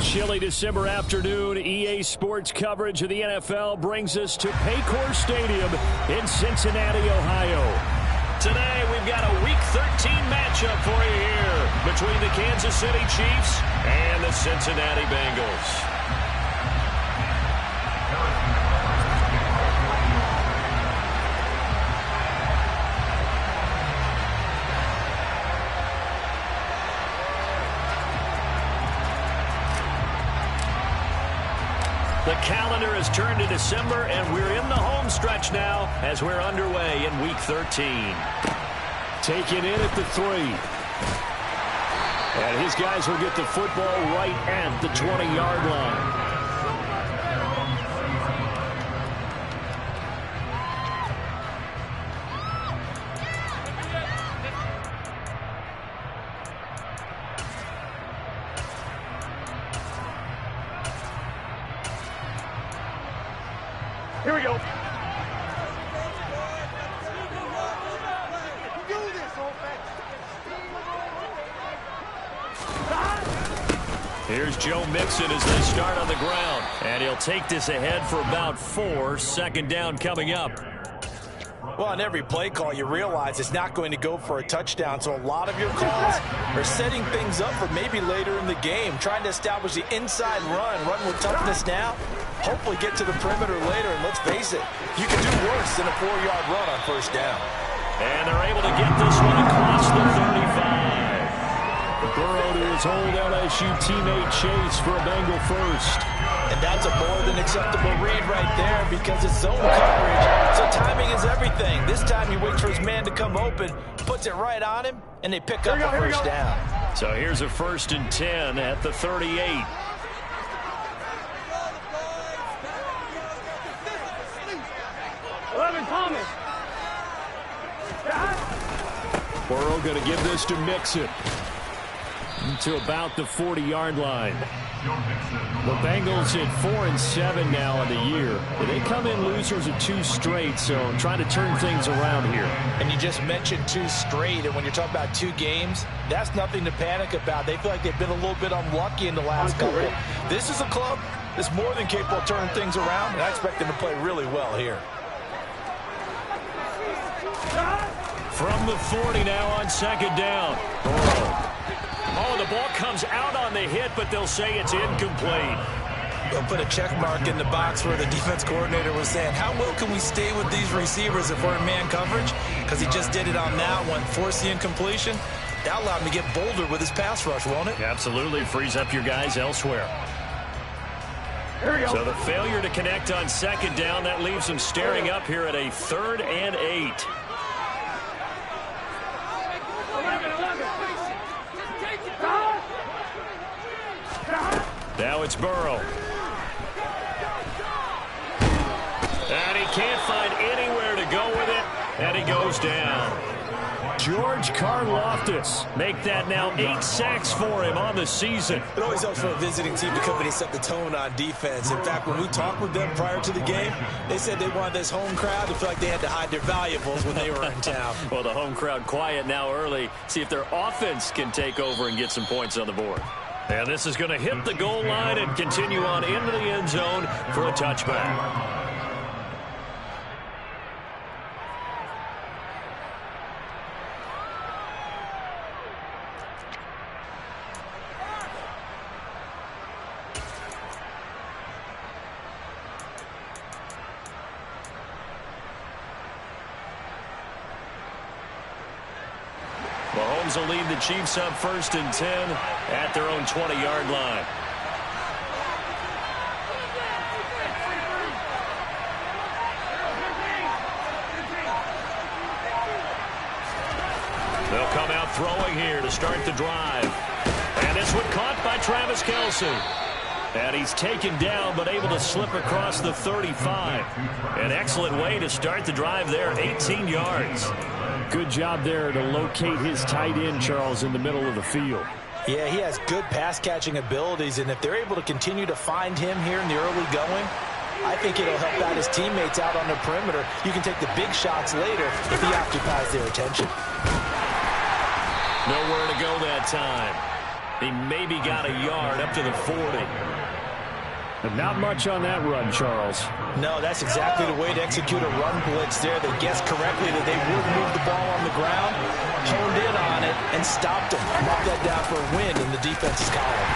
Chilly December afternoon, EA Sports coverage of the NFL brings us to Paycor Stadium in Cincinnati, Ohio. Today, we've got a Week 13 matchup for you here between the Kansas City Chiefs and the Cincinnati Bengals. The calendar has turned to December, and we're in the home stretch now as we're underway in Week 13. Taken in at the 3. And his guys will get the football right at the 20-yard line. Here we go. Here's Joe Mixon as they start on the ground. And he'll take this ahead for about 4. Second down coming up. Well, on every play call, you realize it's not going to go for a touchdown. So a lot of your calls are setting things up for maybe later in the game, trying to establish the inside run with toughness now. Hopefully get to the perimeter later, and let's face it, you can do worse than a 4-yard run on first down. And they're able to get this one across the 35. Burrow to his old LSU teammate Chase for a Bengal first. And that's a more than acceptable read right there because it's zone coverage. So timing is everything. This time he waits for his man to come open, puts it right on him, and they pick up the first down. So here's a 1st and 10 at the 38. Burrow going to give this to Mixon to about the 40-yard line. The Bengals at 4-7 now in the year. They come in losers of 2 straight, so trying to turn things around here. And you just mentioned 2 straight, and when you're talking about 2 games, that's nothing to panic about. They feel like they've been a little bit unlucky in the last couple. This is a club that's more than capable of turning things around, and I expect them to play really well here. From the 40 now on 2nd down. Oh, the ball comes out on the hit, but they'll say it's incomplete. They'll put a check mark in the box where the defense coordinator was saying, how well can we stay with these receivers if we're in man coverage? Because he just did it on that one, forced the incompletion. That allowed him to get bolder with his pass rush, won't it? Absolutely, frees up your guys elsewhere. So the failure to connect on 2nd down, that leaves them staring up here at a 3rd and 8. Now it's Burrow. And he can't find anywhere to go with it, and he goes down. George Karlaftis make that now 8 sacks for him on the season. It always helps for a visiting team to come in and set the tone on defense. In fact, when we talked with them prior to the game, they said they wanted this home crowd to feel like they had to hide their valuables when they were in town. Well, the home crowd quiet now early. See if their offense can take over and get some points on the board. And this is going to hit the goal line and continue on into the end zone for a touchback. Mahomes will lead the Chiefs up 1st and 10 at their own 20-yard line. They'll come out throwing here to start the drive. And this one caught by Travis Kelce. And he's taken down but able to slip across the 35. An excellent way to start the drive there, 18 yards. Good job there to locate his tight end, Charles, in the middle of the field. Yeah, he has good pass-catching abilities, and if they're able to continue to find him here in the early going, I think it'll help out his teammates out on the perimeter. You can take the big shots later if he occupies their attention. Nowhere to go that time. He maybe got a yard up to the 40. And not much on that run, Charles. No, that's exactly the way to execute a run blitz there. They guessed correctly that they would move the ball on the ground, honed in on it, and stopped them. Marked that down for a win in the defense's column.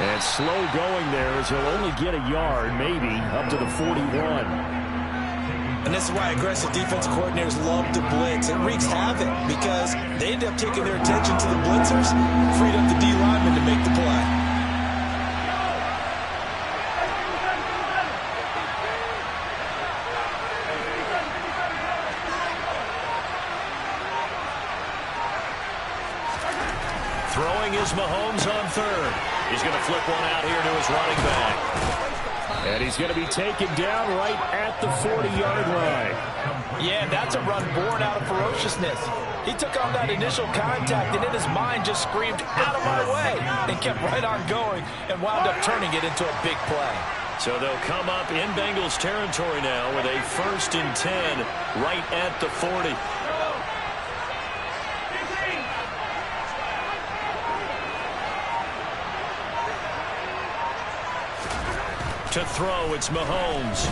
And slow going there as he'll only get a yard, maybe, up to the 41. And this is why aggressive defensive coordinators love to blitz. It wreaks havoc because they end up taking their attention to the blitzers, freed up the D lineman to make the play. Throwing is Mahomes on third. He's going to flip one out here to his running back. And he's going to be taken down right at the 40-yard line. Yeah, that's a run born out of ferociousness. He took on that initial contact and in his mind just screamed, "Out of my way," and kept right on going and wound up turning it into a big play. So they'll come up in Bengals territory now with a 1st and 10 right at the 40. To throw, it's Mahomes.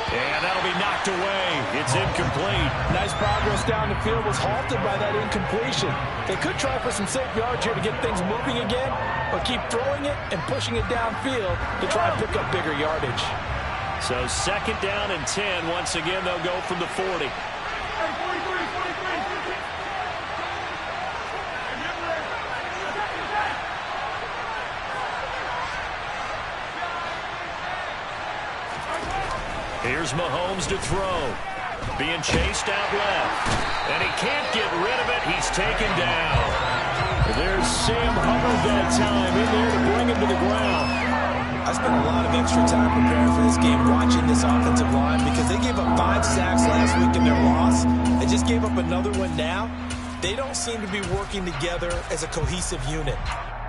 And that'll be knocked away. It's incomplete. Nice progress down the field was halted by that incompletion. They could try for some safe yards here to get things moving again, or keep throwing it and pushing it downfield to try and pick up bigger yardage. So 2nd down and 10. Once again, they'll go from the 40. Here's Mahomes to throw. Being chased out left. And he can't get rid of it. He's taken down. There's Sam Hubbard that time in there to bring him to the ground. I spent a lot of extra time preparing for this game, watching this offensive line, because they gave up 5 sacks last week in their loss. They just gave up another one now. They don't seem to be working together as a cohesive unit.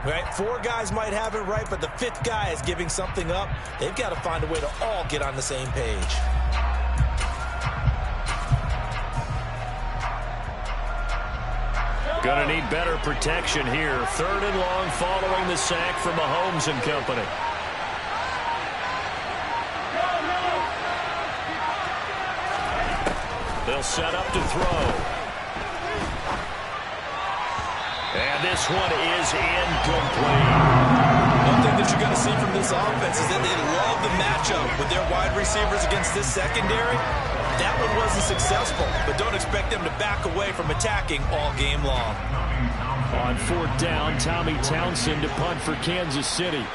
Right? 4 guys might have it right, but the 5th guy is giving something up. They've got to find a way to all get on the same page. Gonna need better protection here. 3rd and long following the sack from Mahomes and company. They'll set up to throw. And this one is incomplete. One thing that you're going to see from this offense is that they love the matchup with their wide receivers against this secondary. That one wasn't successful, but don't expect them to back away from attacking all game long. On 4th down, Tommy Townsend to punt for Kansas City.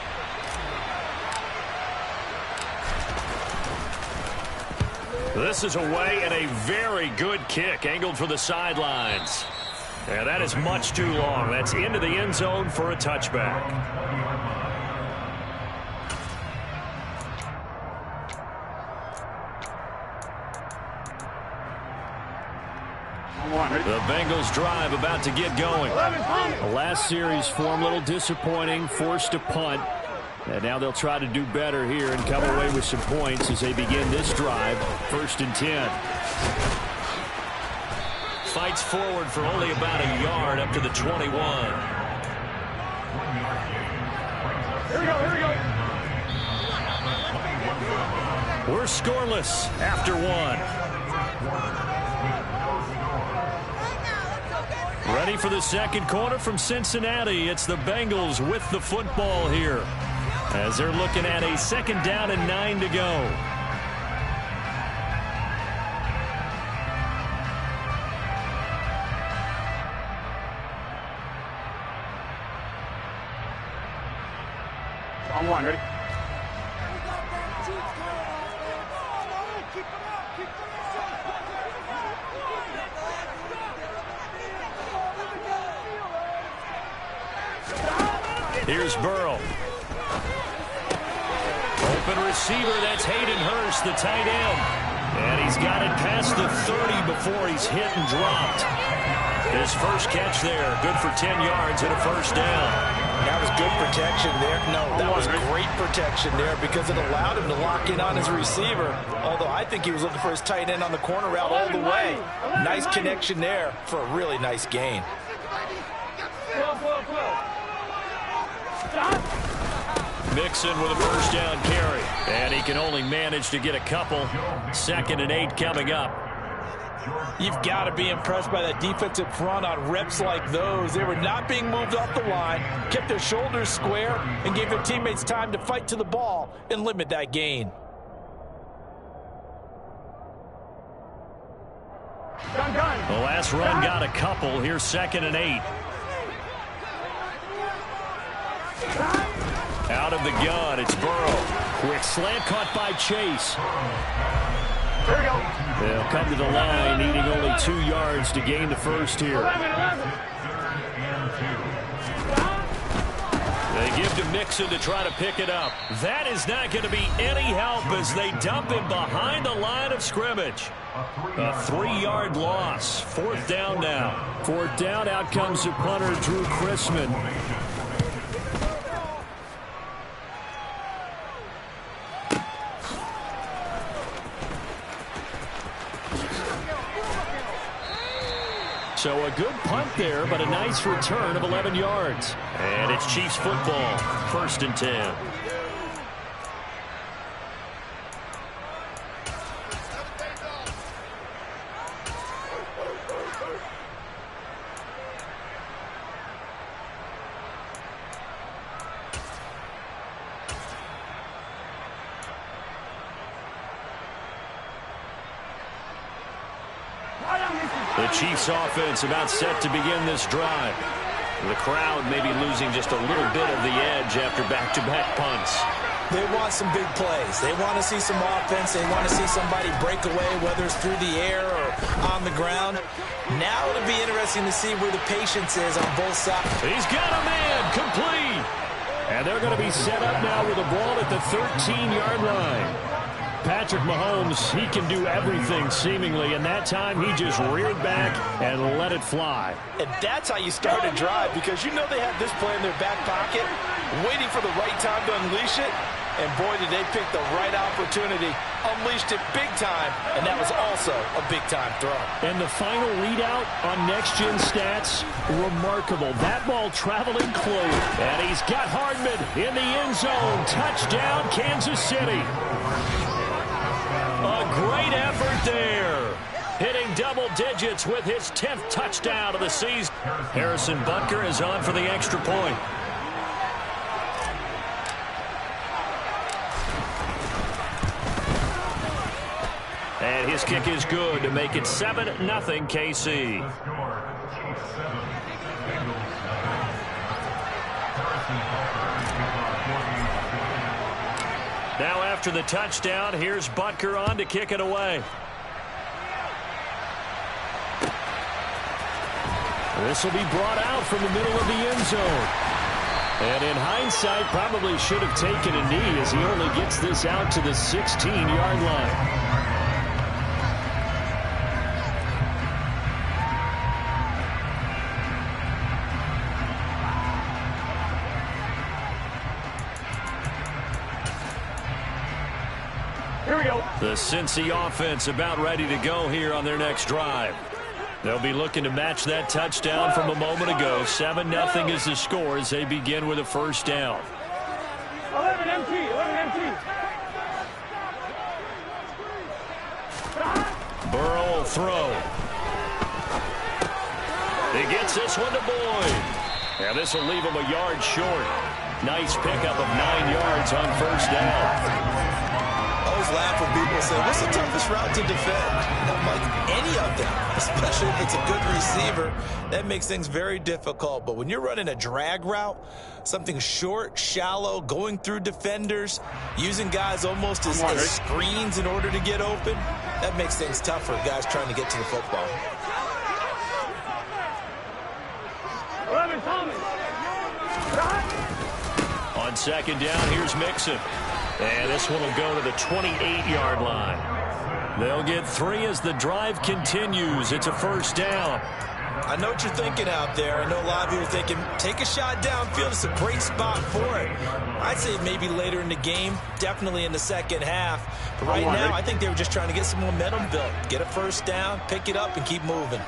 This is away and a very good kick angled for the sidelines. And that is much too long. That's into the end zone for a touchback. The Bengals drive about to get going. The last series for him, a little disappointing, forced to punt. And now they'll try to do better here and come away with some points as they begin this drive. 1st and 10. Fights forward for only about a yard up to the 21. Here we go. We're scoreless after 1. Ready for the 2nd quarter from Cincinnati. It's the Bengals with the football here as they're looking at a 2nd down and 9 to go. On 1, ready? Here's Burrow. Open receiver, that's Hayden Hurst, the tight end. And he's got it past the 30 before he's hit and dropped. His first catch there, good for 10 yards and a 1st down. That was good protection there. No, that was great protection there because it allowed him to lock in on his receiver. Although I think he was looking for his tight end on the corner route all the way. Nice connection there for a really nice gain. Mixon with a first down carry. And he can only manage to get a couple. 2nd and 8 coming up. You've got to be impressed by that defensive front on reps like those. They were not being moved off the line, kept their shoulders square, and gave their teammates time to fight to the ball and limit that gain. The last run got a couple. Here's 2nd and 8. Out of the gun, it's Burrow. Quick slant caught by Chase. Here we go. They'll come to the line, needing only 2 yards to gain the first here. 11. They give to Mixon to try to pick it up. That is not going to be any help as they dump him behind the line of scrimmage. A 3-yard loss. 4th down now. 4th down, out comes the punter, Drew Chrisman. So a good punt there, but a nice return of 11 yards. And it's Chiefs football. 1st and 10. The Chiefs offense about set to begin this drive. The crowd may be losing just a little bit of the edge after back-to-back punts. They want some big plays. They want to see some offense. They want to see somebody break away, whether it's through the air or on the ground. Now it'll be interesting to see where the patience is on both sides. He's got a man complete. And they're going to be set up now with the ball at the 13-yard line. Patrick Mahomes, he can do everything seemingly, and that time he just reared back and let it fly. And that's how you start a drive, because you know they have this play in their back pocket, waiting for the right time to unleash it. And boy, did they pick the right opportunity. Unleashed it big time, and that was also a big-time throw. And the final readout on next-gen stats, remarkable. That ball traveling close. And he's got Hardman in the end zone. Touchdown, Kansas City. A great effort there. Hitting double digits with his 10th touchdown of the season. Harrison Butker is on for the extra point. And his kick is good to make it 7-0 KC. Now after the touchdown, here's Butker on to kick it away. This will be brought out from the middle of the end zone. And in hindsight, probably should have taken a knee as he only gets this out to the 16-yard line. Here we go. The Cincy offense about ready to go here on their next drive. They'll be looking to match that touchdown from a moment ago. 7-0 is the score as they begin with a first down. 11 MT. Burrow will throw. He gets this one to Boyd. And this will leave him a yard short. Nice pickup of 9 yards on first down. I always laugh when people say, what's the toughest route to defend? I'm like, any of them, especially if it's a good receiver. That makes things very difficult. But when you're running a drag route, something short, shallow, going through defenders, using guys almost as screens in order to get open, that makes things tough for guys trying to get to the football. 11 Thomas. On second down, here's Mixon. And this one will go to the 28-yard line. They'll get 3 as the drive continues. It's a first down. I know what you're thinking out there. I know a lot of you are thinking, take a shot downfield. It's a great spot for it. I'd say maybe later in the game, definitely in the second half. But right now, I think they were just trying to get some momentum built. Get a first down, pick it up, and keep moving.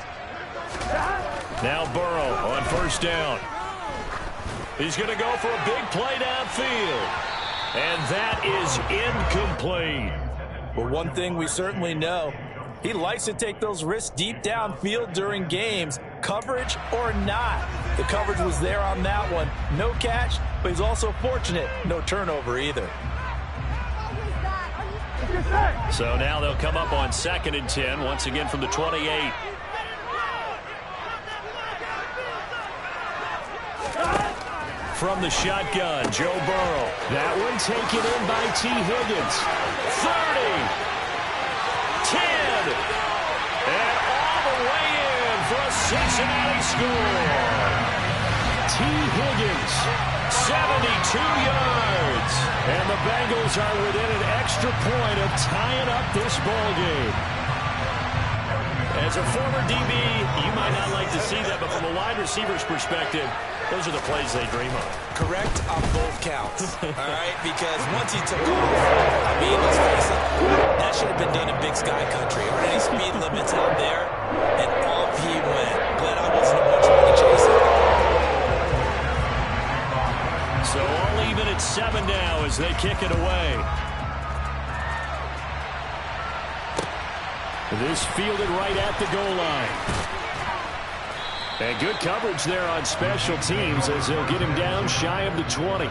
Now Burrow on first down. He's going to go for a big play downfield. And that is incomplete. Well, one thing we certainly know, he likes to take those risks deep downfield during games, coverage or not. The coverage was there on that one. No catch, but he's also fortunate. No turnover either. So now they'll come up on 2nd and 10, once again from the 28. From the shotgun, Joe Burrow. That one taken in by T. Higgins. 30. 10. And all the way in for a Cincinnati score. T. Higgins. 72 yards. And the Bengals are within an extra point of tying up this ball game. As a former DB, you might not like to see that, but from a wide receiver's perspective, those are the plays they dream of. Correct on both counts, all right? Because once he took off, I mean, let's face it, that should have been done in Big Sky Country. Already speed limits out there, and off he went. Glad I wasn't the one trying to chase him. So all even at 7 now as they kick it away. This fielded right at the goal line. And good coverage there on special teams as they'll get him down shy of the 20.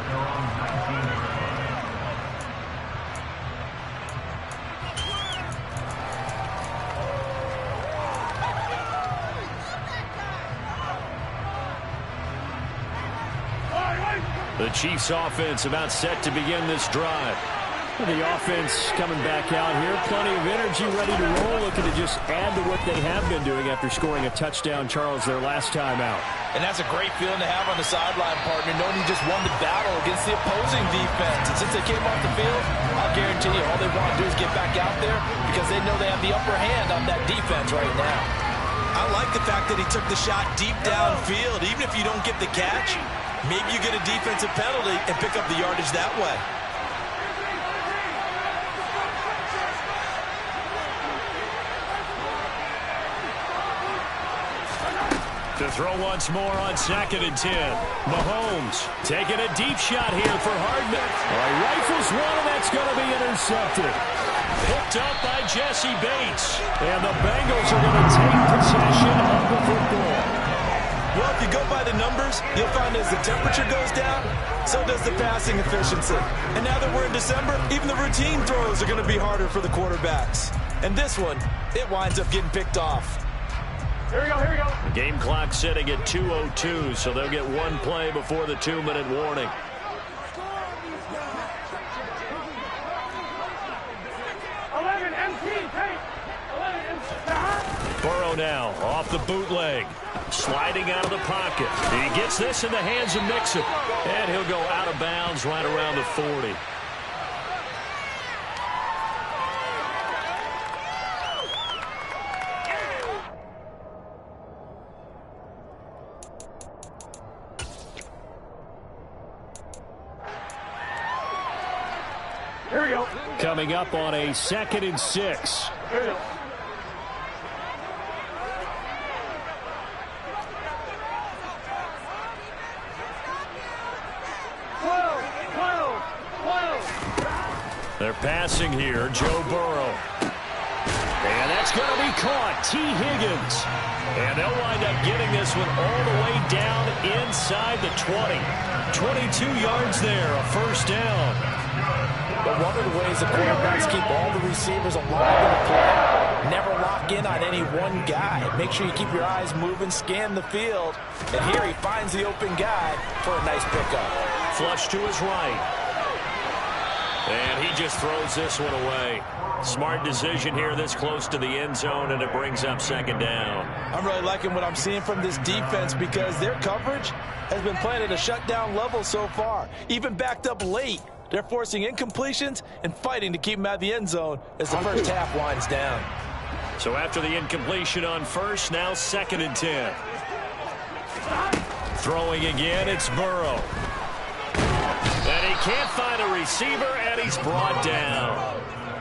The Chiefs offense about set to begin this drive. The offense coming back out here. Plenty of energy, ready to roll, looking to just add to what they have been doing after scoring a touchdown, Charles, their last time out. And that's a great feeling to have on the sideline, partner, knowing you just won the battle against the opposing defense. And since they came off the field, I'll guarantee you all they want to do is get back out there because they know they have the upper hand on that defense right now. I like the fact that he took the shot deep downfield. Even if you don't get the catch, maybe you get a defensive penalty and pick up the yardage that way. To throw once more on 2nd and 10. Mahomes taking a deep shot here for Hardman. He rifles one, and that's going to be intercepted. Picked up by Jesse Bates. And the Bengals are going to take possession of the football. Well, if you go by the numbers, you'll find as the temperature goes down, so does the passing efficiency. And now that we're in December, even the routine throws are going to be harder for the quarterbacks. And this one, it winds up getting picked off. Here we go, here we go. The game clock sitting at 2:02, so they'll get one play before the 2-minute warning. Burrow now off the bootleg. Sliding out of the pocket. He gets this in the hands of Mixon. And he'll go out of bounds right around the 40. Here we go. Coming up on a 2nd and 6. Here we go. They're passing here, Joe Burrow. And that's going to be caught, T. Higgins. And they'll wind up getting this one all the way down inside the 20. 22 yards there, a first down. But one of the ways the quarterbacks keep all the receivers alive in the play, never lock in on any one guy. Make sure you keep your eyes moving, scan the field. And here he finds the open guy for a nice pickup. Flush to his right. And he just throws this one away. Smart decision here this close to the end zone, and it brings up 2nd down. I'm really liking what I'm seeing from this defense because their coverage has been playing at a shutdown level so far. Even backed up late, they're forcing incompletions and fighting to keep them out of the end zone as the first half winds down. So after the incompletion on first, now 2nd and 10. Throwing again, it's Burrow. And he can't find a receiver, and he's brought down.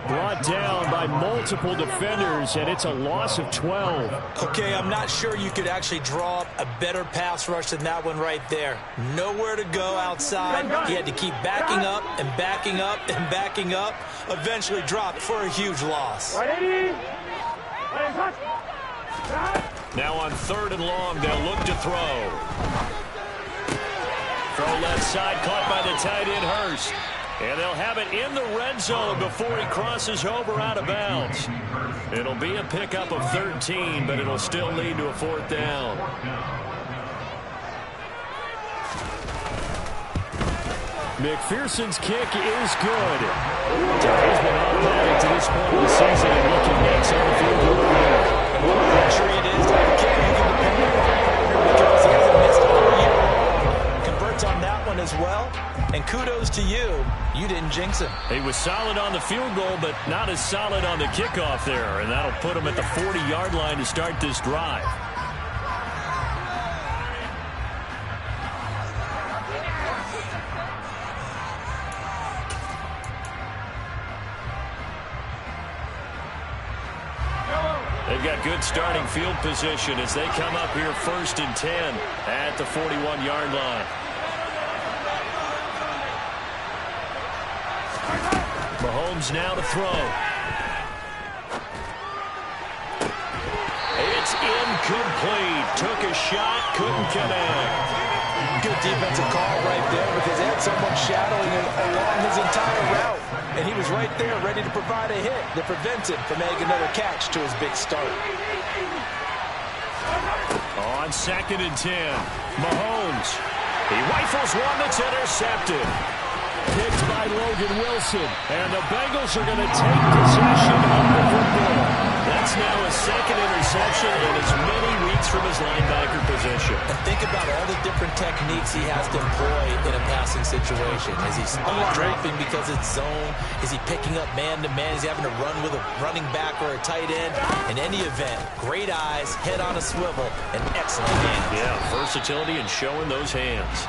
brought down by multiple defenders, and it's a loss of 12. Okay, I'm not sure you could actually draw up a better pass rush than that one right there. Nowhere to go outside. He had to keep backing up and backing up and backing up. Eventually dropped for a huge loss. Now on 3rd and long, they'll look to throw. Throw left side, caught by the tight end, Hurst. And they'll have it in the red zone before he crosses over out of bounds. It'll be a pickup of 13, but it'll still lead to a 4th down. McPherson's kick is good. He's been automatic to this point of the season and looking next on the field goal line. What a luxury it is to have a kick you can depend on because he hasn't missed all year. Converts on that one as well. And kudos to you. You didn't jinx him. He was solid on the field goal, but not as solid on the kickoff there. And that'll put him at the 40-yard line to start this drive. They've got good starting field position as they come up here 1st and 10 at the 41-yard line. Mahomes now to throw. It's incomplete. Took a shot, couldn't connect. Good defensive call right there because they had someone shadowing him along his entire route. And he was right there ready to provide a hit that prevents him from making another catch to his big start. On 2nd and 10, Mahomes. He rifles one that's intercepted. Picked by Logan Wilson. And the Bengals are going to take possession of the football. That's now his 2nd interception in as many weeks from his linebacker position. And think about all the different techniques he has to employ in a passing situation. Is he spot dropping because it's zone? Is he picking up man-to-man? Is he having to run with a running back or a tight end? In any event, great eyes, head on a swivel, and excellent hands. Yeah, versatility and showing those hands.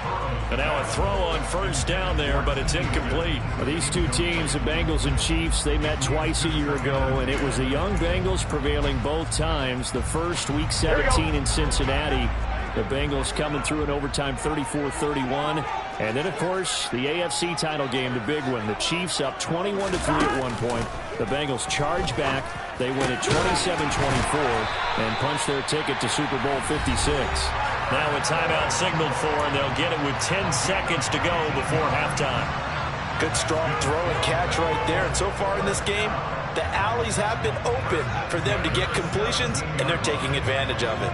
And now a throw on 1st down there, but it's incomplete. Well, these two teams, the Bengals and Chiefs, they met twice a year ago, and it was the young Bengals prevailing both times. The first, Week 17 in Cincinnati. The Bengals coming through in overtime 34-31. And then, of course, the AFC title game, the big one. The Chiefs up 21-3 at one point. The Bengals charge back. They win at 27-24 and punch their ticket to Super Bowl 56. Now a timeout signaled for, and they'll get it with 10 seconds to go before halftime. Good strong throw and catch right there. And so far in this game, the alleys have been open for them to get completions, and they're taking advantage of it.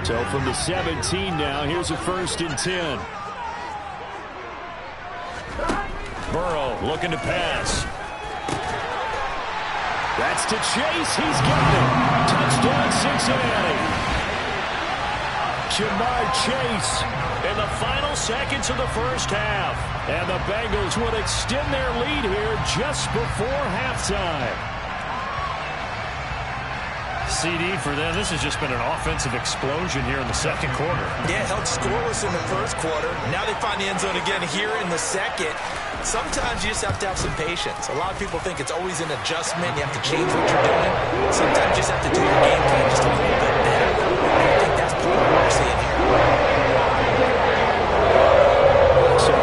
So from the 17 now, here's a 1st and 10. Burrow looking to pass. That's to Chase. He's got it. Touchdown, Cincinnati. Jamar Chase In the final seconds of the first half. And the Bengals would extend their lead here just before halftime. CD for them. This has just been an offensive explosion here in the 2nd quarter. Yeah, held scoreless in the 1st quarter. Now they find the end zone again here in the 2nd. Sometimes you just have to have some patience. A lot of people think it's always an adjustment. You have to change what you're doing. Sometimes you just have to do your game plan just a little bit better. I think that's part of what we're seeing here. So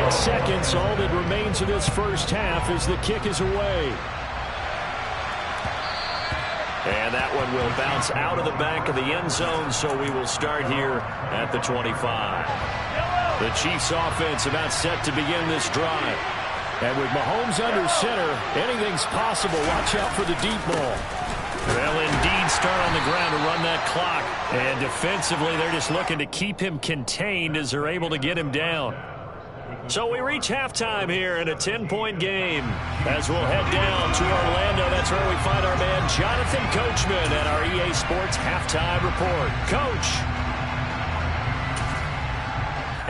6 seconds, all that remains of this first half as the kick is away. And that one will bounce out of the back of the end zone, so we will start here at the 25. The Chiefs offense about set to begin this drive. And with Mahomes under center, anything's possible. Watch out for the deep ball. Well, indeed, start on the ground to run that clock. And defensively, they're just looking to keep him contained as they're able to get him down. So we reach halftime here in a 10-point game. As we'll head down to Orlando, that's where we find our man Jonathan Coachman at our EA Sports Halftime Report. Coach.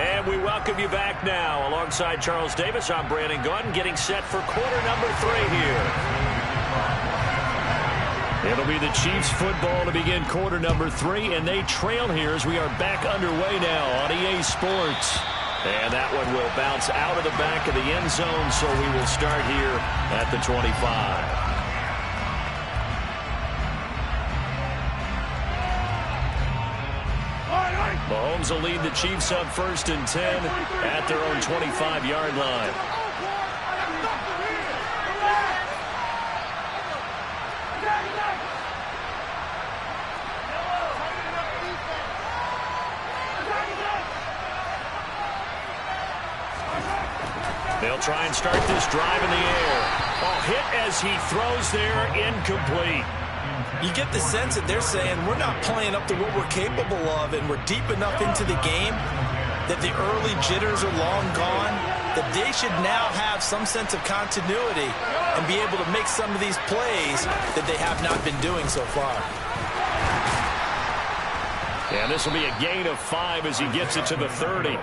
And we welcome you back now. Alongside Charles Davis, I'm Brandon Gunn, getting set for quarter number 3 here. It'll be the Chiefs football to begin quarter number 3, and they trail here as we are back underway now on EA Sports. And that one will bounce out of the back of the end zone, so we will start here at the 25. Mahomes will lead the Chiefs up 1st and 10 at their own 25-yard line. They'll try and start this drive in the air. Oh, hit as he throws there, incomplete. You get the sense that they're saying we're not playing up to what we're capable of, and we're deep enough into the game that the early jitters are long gone, that they should now have some sense of continuity and be able to make some of these plays that they have not been doing so far. And this will be a gain of 5 as he gets it to the 30.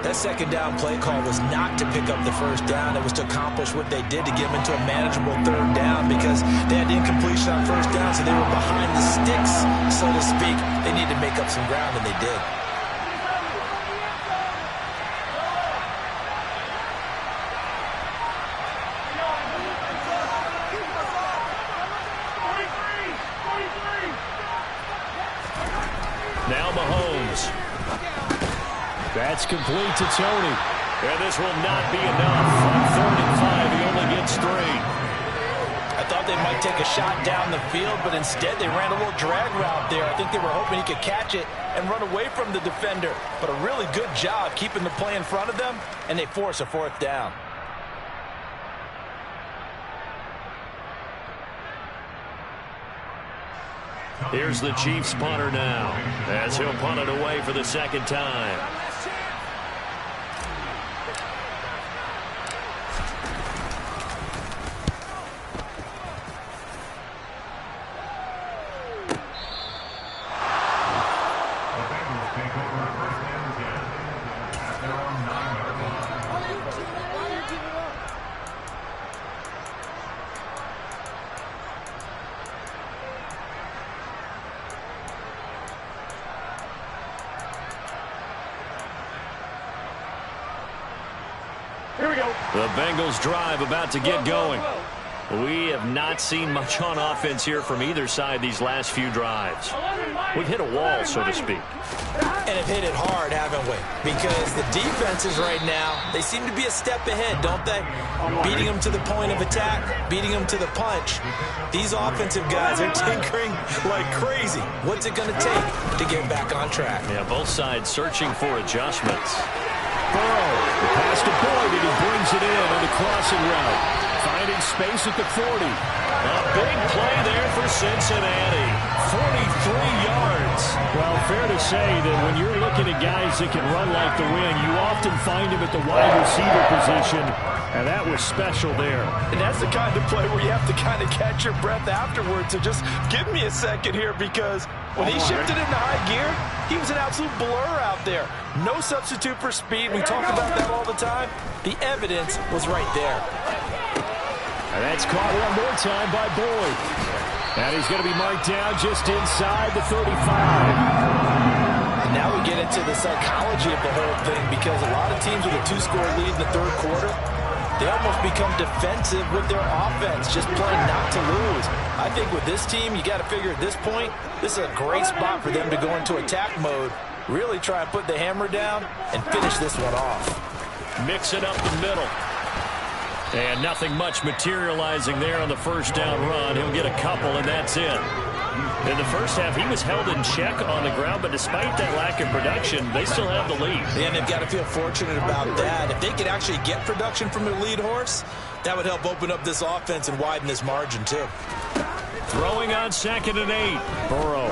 That second down play call was not to pick up the first down. It was to accomplish what they did to get them into a manageable third down because they had incompletion on first down, so they were behind the sticks, so to speak. They needed to make up some ground, and they did. Now Mahomes. That's complete to Tony. And this will not be enough. On 3rd and 5, he only gets 3. I thought they might take a shot down the field, but instead they ran a little drag route there. I think they were hoping he could catch it and run away from the defender. But a really good job keeping the play in front of them, and they force a 4th down. Here's the Chiefs punter now, as he'll punt it away for the 2nd time. Here we go. The Bengals drive about to get going. We have not seen much on offense here from either side these last few drives. We've hit a wall, so to speak. And have hit it hard, haven't we? Because the defenses right now, they seem to be a step ahead, don't they? Beating them to the point of attack, beating them to the punch. These offensive guys are tinkering like crazy. What's it going to take to get back on track? Yeah, both sides searching for adjustments. Burrow, the pass to Boyd, and he brings it in on the crossing route. Finding space at the 40. A big play there for Cincinnati. 43 yards. Well, fair to say that when you're looking at guys that can run like the wind, you often find him at the wide receiver position, and that was special there. And that's the kind of play where you have to kind of catch your breath afterwards. So just give me a second here, because when he shifted into high gear, he was an absolute blur out there. No substitute for speed. We talk about that all the time. The evidence was right there. And that's caught one more time by Boyd. And he's going to be marked down just inside the 35. And now we get into the psychology of the whole thing, because a lot of teams with a 2-score lead in the 3rd quarter, they almost become defensive with their offense, just playing not to lose. I think with this team, you got to figure at this point, this is a great spot for them to go into attack mode, really try and put the hammer down and finish this one off. Mix it up the middle. And nothing much materializing there on the 1st down run. He'll get a couple, and that's it. In the first half, he was held in check on the ground, but despite that lack of production, they still have the lead. And they've got to feel fortunate about that. If they could actually get production from their lead horse, that would help open up this offense and widen this margin, too. Throwing on 2nd and 8. Burrow.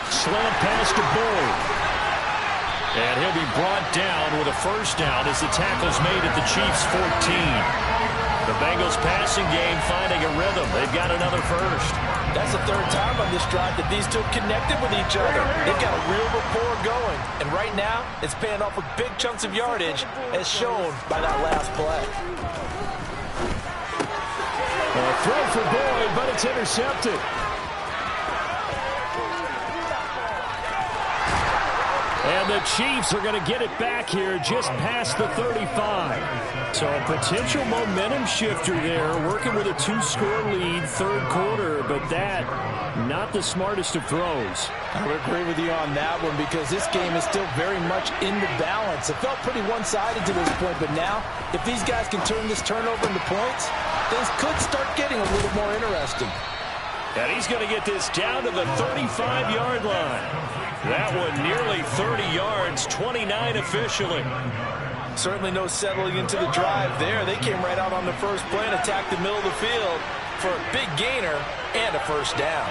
Slant pass to Boyd. And he'll be brought down with a 1st down as the tackle's made at the Chiefs' 14. The Bengals passing game finding a rhythm. They've got another 1st. That's the 3rd time on this drive that these two connected with each other. They've got a real rapport going. And right now, it's paying off with big chunks of yardage, as shown by that last play. A throw for Boyd, but it's intercepted. And the Chiefs are going to get it back here just past the 35. So a potential momentum shifter there, working with a 2-score lead, third quarter, but that, not the smartest of throws. I would agree with you on that one because this game is still very much in the balance. It felt pretty one-sided to this point, but now, if these guys can turn this turnover into points, things could start getting a little more interesting. And he's going to get this down to the 35-yard line. That one nearly 30 yards, 29 officially. Certainly no settling into the drive there. They came right out on the first play and attacked the middle of the field for a big gainer and a first down.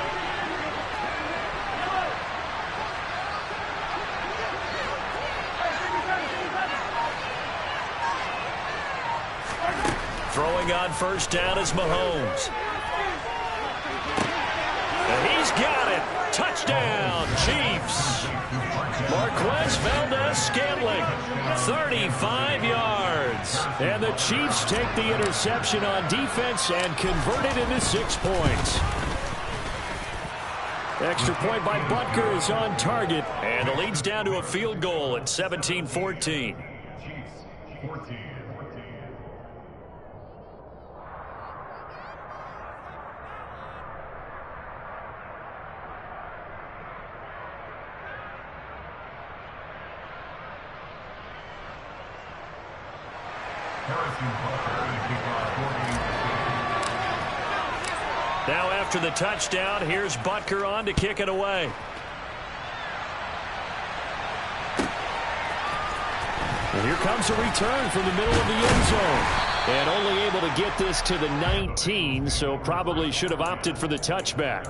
Throwing on first down is Mahomes. And he's got it. Touchdown, Chiefs. Marquez Valdez-Scantling, 35 yards. And the Chiefs take the interception on defense and convert it into 6 points. Extra point by Butker is on target. And the lead's down to a field goal at 17-14. Now after the touchdown, here's Butker on to kick it away. And here comes a return from the middle of the end zone. And only able to get this to the 19, so probably should have opted for the touchback.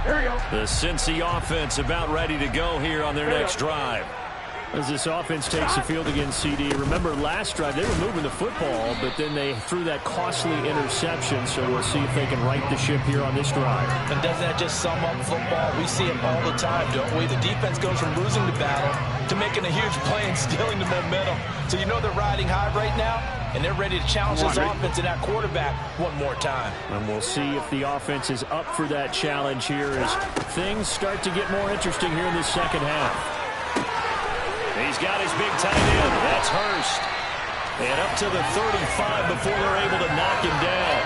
Here we go. The Cincy offense about ready to go here on their next drive. As this offense takes the field against CD, remember last drive they were moving the football, but then they threw that costly interception, so we'll see if they can right the ship here on this drive. And doesn't that just sum up football? We see it all the time, don't we? The defense goes from losing the battle to making a huge play and stealing the momentum. So you know they're riding high right now, and they're ready to challenge this offense and that quarterback one more time. And we'll see if the offense is up for that challenge here as things start to get more interesting here in this second half. He's got his big tight end. That's Hurst. And up to the 35 before they're able to knock him down.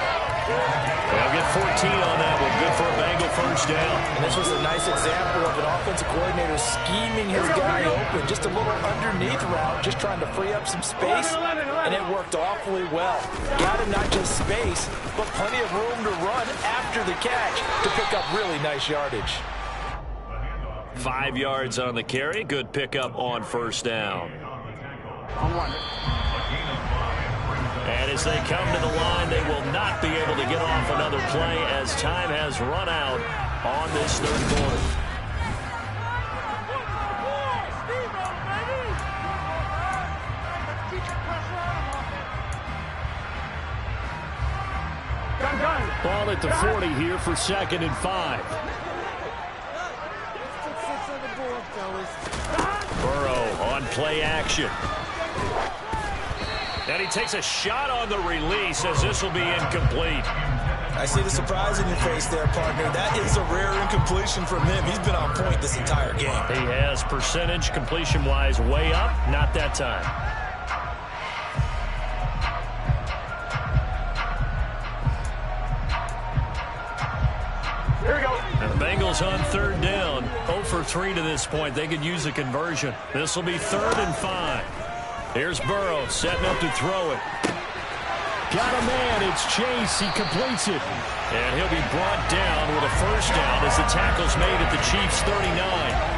They'll get 14 on that one. Good for a Bengal first down. And this was a nice example of an offensive coordinator scheming his guy open. Just a little underneath route, just trying to free up some space, and it worked awfully well. Got him not just space, but plenty of room to run after the catch to pick up really nice yardage. 5 yards on the carry. Good pickup on first down. And as they come to the line, they will not be able to get off another play as time has run out on this third quarter. Ball at the 40 here for 2nd and 5. Burrow on play action. And he takes a shot on the release as this will be incomplete. I see the surprise in your face there, partner. That is a rare incompletion from him. He's been on point this entire game. He has percentage completion-wise way up. Not that time. Here we go. And the Bengals on third down. 0 for 3 to this point. They could use a conversion. This will be 3rd and 5. Here's Burrow setting up to throw it. Got a man. It's Chase. He completes it. And he'll be brought down with a first down as the tackle's made at the Chiefs' 39.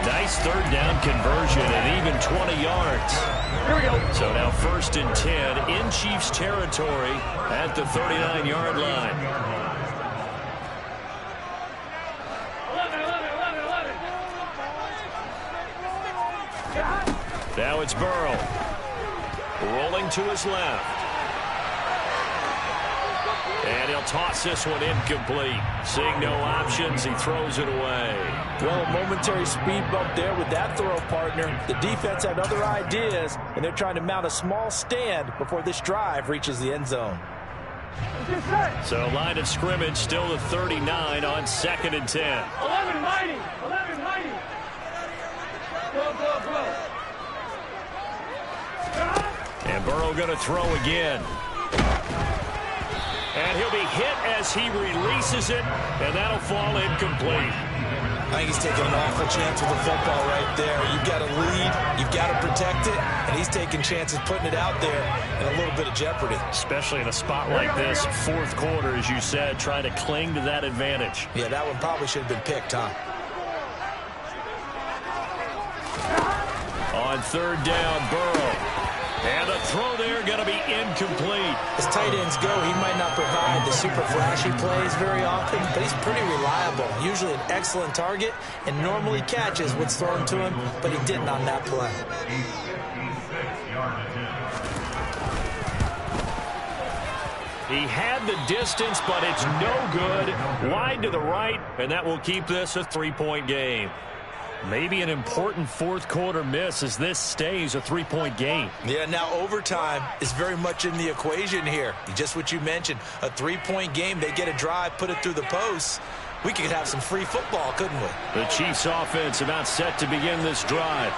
Nice third down conversion and even 20 yards. Here we go. So now 1st and 10 in Chiefs territory at the 39-yard line. Now it's Burrow. Rolling to his left. And he'll toss this one incomplete. Seeing no options, he throws it away. Well, a momentary speed bump there with that throw, partner. The defense had other ideas, and they're trying to mount a small stand before this drive reaches the end zone. So line of scrimmage still the 39 on 2nd and 10. 11 mighty. 11 mighty. Go. And Burrow going to throw again. And he'll be hit as he releases it, and that'll fall incomplete. I think he's taking an awful chance with the football right there. You've got to lead, you've got to protect it, and he's taking chances putting it out there in a little bit of jeopardy. Especially in a spot like this, 4th quarter, as you said, trying to cling to that advantage. Yeah, that one probably should have been picked, huh? On 3rd down, Burrow. And the throw there going to be incomplete. As tight ends go, he might not provide the super flashy plays very often, but he's pretty reliable. Usually an excellent target and normally catches what's thrown to him, but he didn't on that play. He had the distance, but it's no good. Wide to the right, and that will keep this a 3-point game. Maybe an important 4th quarter miss as this stays a 3-point game. Yeah, now overtime is very much in the equation here. Just what you mentioned, a 3-point game. They get a drive, put it through the posts. We could have some free football, couldn't we? The Chiefs offense about set to begin this drive.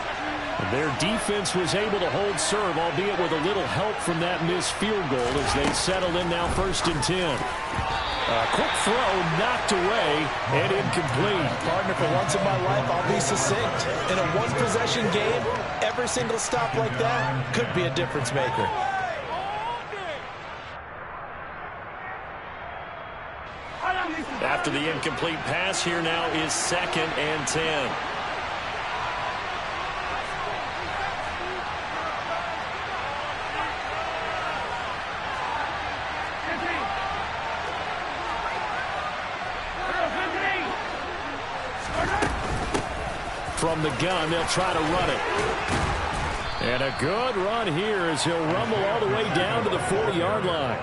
Their defense was able to hold serve, albeit with a little help from that missed field goal as they settle in now 1st and 10. A quick throw knocked away and incomplete. Partner, for once in my life, I'll be succinct. In a one-possession game, every single stop like that could be a difference maker. After the incomplete pass, here now is 2nd and 10. From the gun, they'll try to run it. And a good run here as he'll rumble all the way down to the 40-yard line.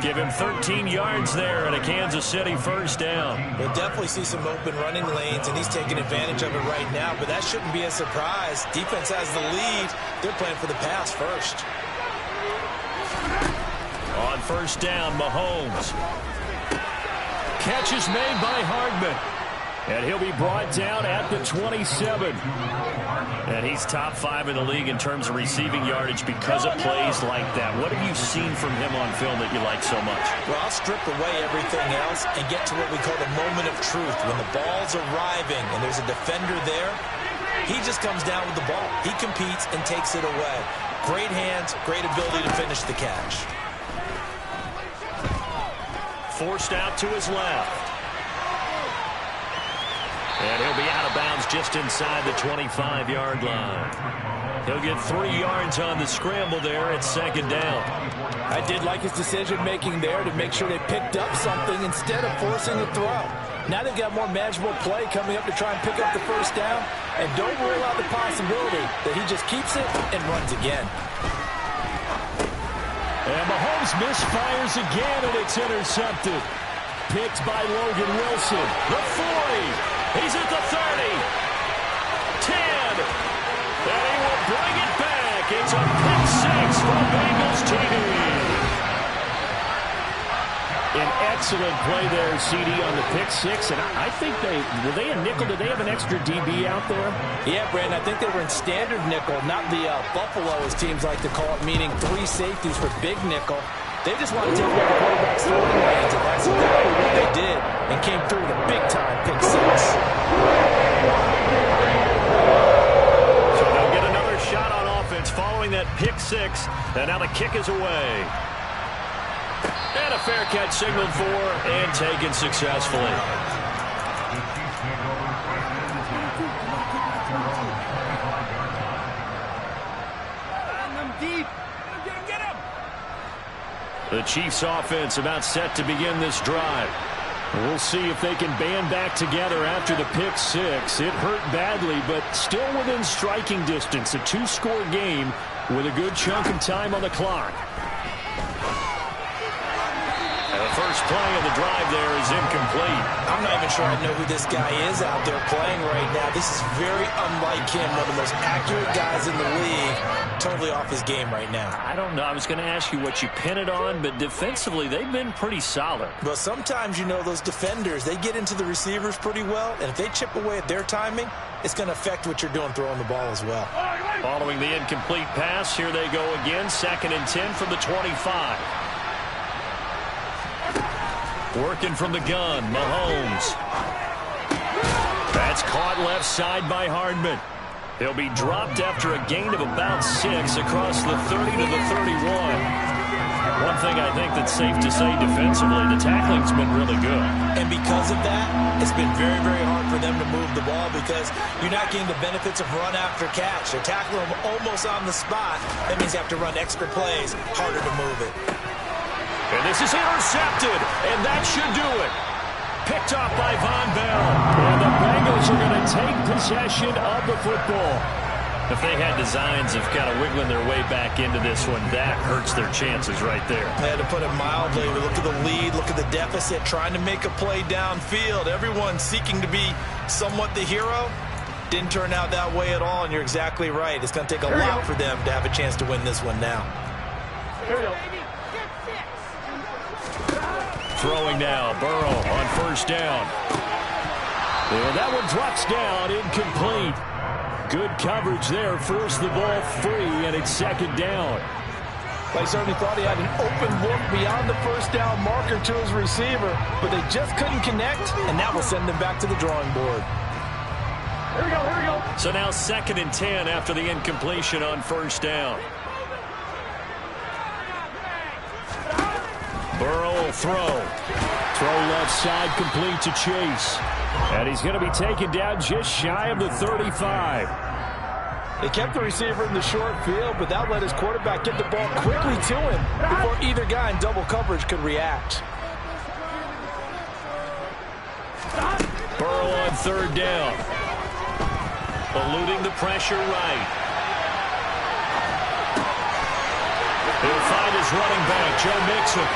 Give him 13 yards there and a Kansas City 1st down. We'll definitely see some open running lanes, and he's taking advantage of it right now, but that shouldn't be a surprise. Defense has the lead. They're playing for the pass first. On 1st down, Mahomes. Catch is made by Hardman. And he'll be brought down at the 27. And he's top 5 in the league in terms of receiving yardage because of plays like that. What have you seen from him on film that you like so much? Well, I'll strip away everything else and get to what we call the moment of truth. When the ball's arriving and there's a defender there, he just comes down with the ball. He competes and takes it away. Great hands, great ability to finish the catch. Forced out to his left. And he'll be out of bounds just inside the 25-yard line. He'll get 3 yards on the scramble there at 2nd down. I did like his decision-making there to make sure they picked up something instead of forcing the throw. Now they've got more manageable play coming up to try and pick up the 1st down. And don't rule out the possibility that he just keeps it and runs again. And Mahomes misfires again, and it's intercepted. Picked by Logan Wilson. The 40. He's at the 30. 10. And he will bring it back. It's a pick 6 for Bengals TD. An excellent play there, CD, on the pick 6. And I think were they a nickel? Did they have an extra DB out there? Yeah, Brandon, I think they were in standard nickel, not the Buffalo, as teams like to call it, meaning 3 safeties for big nickel. They just want to take away the quarterback's throwing lanes, and that's exactly what they did, and came through with a big-time pick 6. So they'll get another shot on offense following that pick 6, and now the kick is away. And a fair catch signaled for and taken successfully. The Chiefs offense about set to begin this drive. We'll see if they can band back together after the pick 6. It hurt badly, but still within striking distance. A 2-score game with a good chunk of time on the clock. And a first play of the drive there is incomplete. I'm not even sure I know who this guy is out there playing right now. This is very unlike him, one of the most accurate guys in the league. Totally off his game right now. I don't know. I was going to ask you what you pin it on, but defensively, they've been pretty solid. Well, sometimes, you know, those defenders, they get into the receivers pretty well, and if they chip away at their timing, it's going to affect what you're doing throwing the ball as well. Following the incomplete pass, here they go again, 2nd and 10 from the 25. Working from the gun, Mahomes. That's caught left side by Hardman. He'll be dropped after a gain of about 6 across the 30 to the 31. One thing I think that's safe to say defensively, the tackling's been really good. And because of that, it's been very, very hard for them to move the ball because you're not getting the benefits of run after catch. They're tackling them almost on the spot. That means you have to run extra plays, harder to move it. And this is intercepted, and that should do it. Picked off by Von Bell. And the Bengals are going to take possession of the football. If they had designs of kind of wiggling their way back into this one, that hurts their chances right there. They had to put it mildly. Look at the lead, look at the deficit, trying to make a play downfield. Everyone seeking to be somewhat the hero. Didn't turn out that way at all, and you're exactly right. It's going to take a lot for them to have a chance to win this one now. Here we go. Throwing now, Burrow on 1st down. And that one drops down, incomplete. Good coverage there, forced the ball free, and it's 2nd down. They certainly thought he had an open look beyond the 1st down marker to his receiver, but they just couldn't connect, and that will send them back to the drawing board. Here we go, here we go. So now 2nd and 10 after the incompletion on 1st down. Burrow will throw. Throw left side, complete to Chase. And he's going to be taken down just shy of the 35. They kept the receiver in the short field, but that let his quarterback get the ball quickly to him before either guy in double coverage could react. Burrow on 3rd down. Eluding the pressure right. He'll find his running back, Joe Mixon.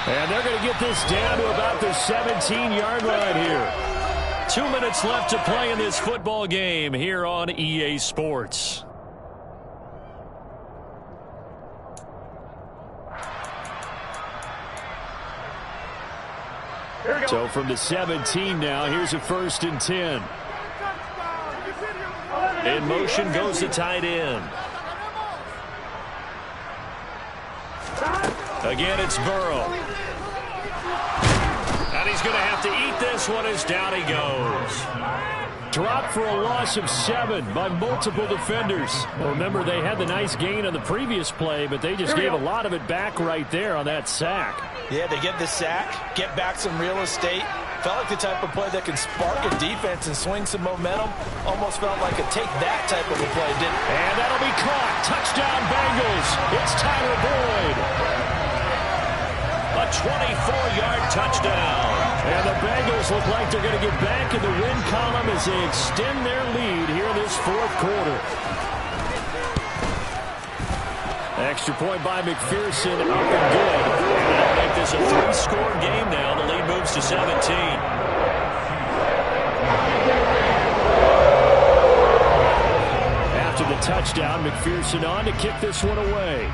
And they're going to get this down to about the 17-yard line here. 2 minutes left to play in this football game here on EA Sports. Here we go. So from the 17 now, here's a 1st and 10. In motion goes the tight end. Again, it's Burrow. And he's going to have to eat this one as down he goes. Dropped for a loss of 7 by multiple defenders. Well, remember, they had the nice gain on the previous play, but they just gave a lot of it back right there on that sack. Yeah, they get the sack, get back some real estate. Felt like the type of play that can spark a defense and swing some momentum. Almost felt like a take that type of a play, didn't it? And that'll be caught. Touchdown, Bengals. It's Tyler Boyd. A 24-yard touchdown. And the Bengals look like they're going to get back in the win column as they extend their lead here in this 4th quarter. Extra point by McPherson, up and good. And that'll make this a 3-score game now. The lead moves to 17. After the touchdown, McPherson on to kick this one away.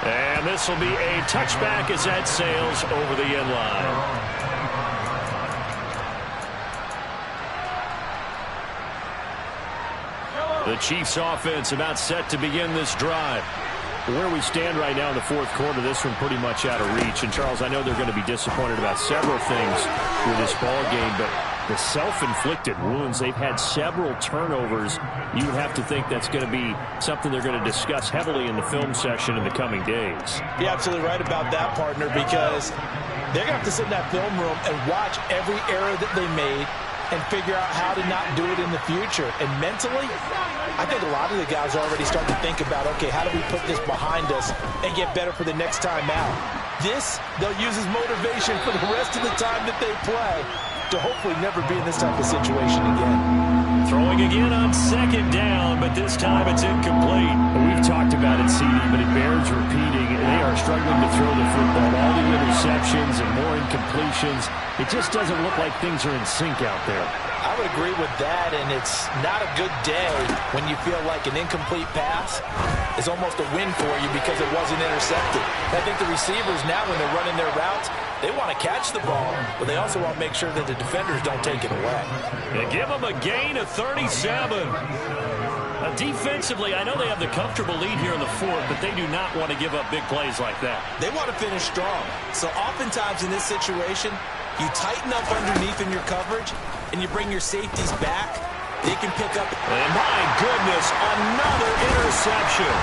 And this will be a touchback as that sails over the end line. The Chiefs offense about set to begin this drive. Where we stand right now in the 4th quarter, this one pretty much out of reach. And, Charles, I know they're going to be disappointed about several things with this ball game, but the self-inflicted wounds, they've had several turnovers. You would have to think that's going to be something they're going to discuss heavily in the film session in the coming days. You're absolutely right about that, partner, because they're going to have to sit in that film room and watch every error that they made and figure out how to not do it in the future. And mentally, I think a lot of the guys are already starting to think about, okay, how do we put this behind us and get better for the next time out? This, they'll use as motivation for the rest of the time that they play. to hopefully never be in this type of situation again. Throwing again on second down, but this time it's incomplete. We've talked about it, CD, but it bears repeating. They are struggling to throw the football. All the interceptions and more incompletions. It just doesn't look like things are in sync out there. I would agree with that, and it's not a good day when you feel like an incomplete pass is almost a win for you because it wasn't intercepted. I think the receivers now, when they're running their routes, they want to catch the ball, but they also want to make sure that the defenders don't take it away. They give them a gain of 37. Defensively, I know they have the comfortable lead here in the fourth, but they do not want to give up big plays like that. They want to finish strong. So oftentimes in this situation, you tighten up underneath in your coverage, and you bring your safeties back. They can pick up. And my goodness, another interception.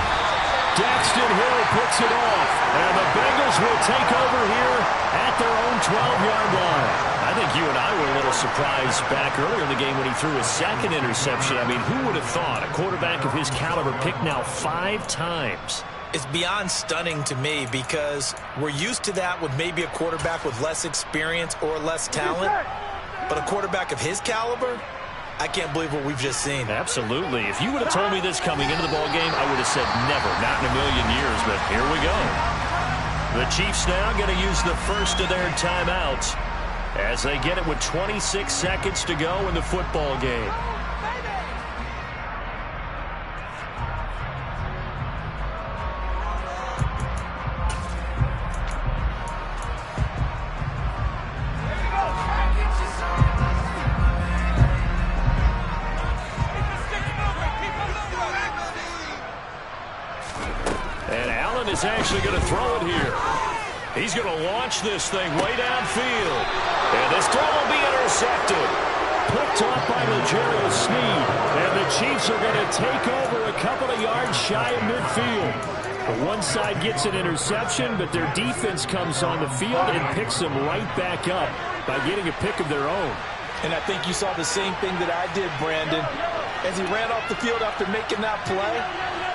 Daxton Hill picks it off, and the Bengals will take over here at their own 12-yard line. I think you and I were a little surprised back earlier in the game when he threw his second interception. I mean, who would have thought a quarterback of his caliber picked now 5 times? It's beyond stunning to me because we're used to that with maybe a quarterback with less experience or less talent. But a quarterback of his caliber, I can't believe what we've just seen. Absolutely. If you would have told me this coming into the ball game, I would have said never, not in a million years, but here we go. The Chiefs now going to use the first of their timeouts as they get it with 26 seconds to go in the football game. Is actually going to throw it here. He's going to launch this thing way downfield. And this throw will be intercepted. Picked off by L'Jarius Sneed. And the Chiefs are going to take over a couple of yards shy of midfield. The one side gets an interception, but their defense comes on the field and picks them right back up by getting a pick of their own. And I think you saw the same thing that I did, Brandon. As he ran off the field after making that play,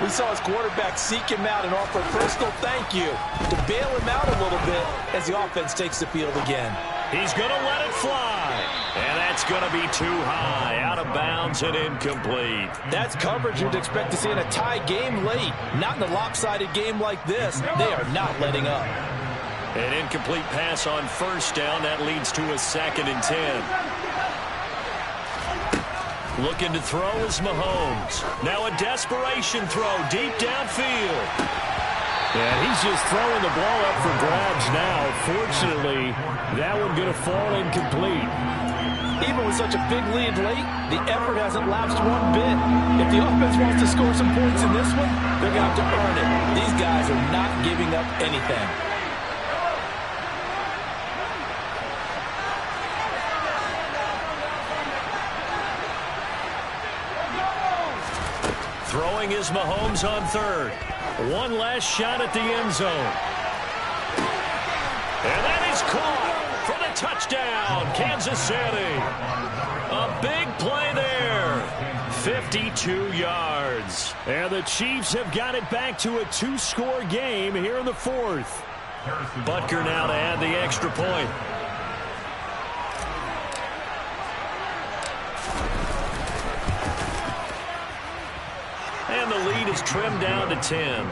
we saw his quarterback seek him out and offer a personal thank you to bail him out a little bit as the offense takes the field again. He's going to let it fly. And that's going to be too high, out of bounds and incomplete. That's coverage you'd expect to see in a tie game late. Not in a lopsided game like this. They are not letting up. An incomplete pass on first down. That leads to a 2nd and 10. Looking to throw is Mahomes. Now a desperation throw deep downfield. And he's just throwing the ball up for grabs now. Fortunately, that one going to fall incomplete. Even with such a big lead late, the effort hasn't lapsed one bit. If the offense wants to score some points in this one, they're going to have to earn it. These guys are not giving up anything. Throwing is Mahomes on third. One last shot at the end zone. And that is caught for the touchdown, Kansas City. A big play there. 52 yards. And the Chiefs have got it back to a 2-score game here in the fourth. Butker now to add the extra point. And the lead is trimmed down to 10.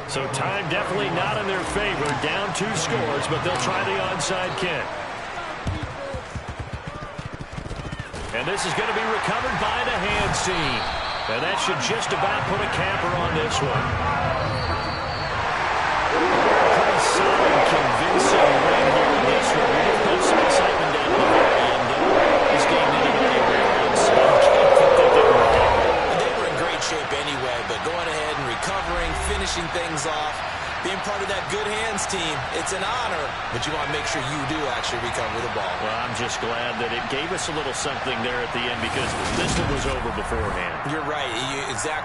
So time definitely not in their favor. Down 2 scores, but they'll try the onside kick. And this is going to be recovered by the hands team. And that should just about put a capper on this one. Pretty solid, convincing win here in this one. We've got some excitement down the very end. This game didn't go anywhere else. I can't think they did work out. They were in great shape anyway, but going ahead and recovering, finishing things off, being part of that good hands team, it's an honor, but you want to make sure you do actually recover the ball. Well, I'm just glad that it gave us a little something there at the end because this one was over beforehand. You're right. Exactly.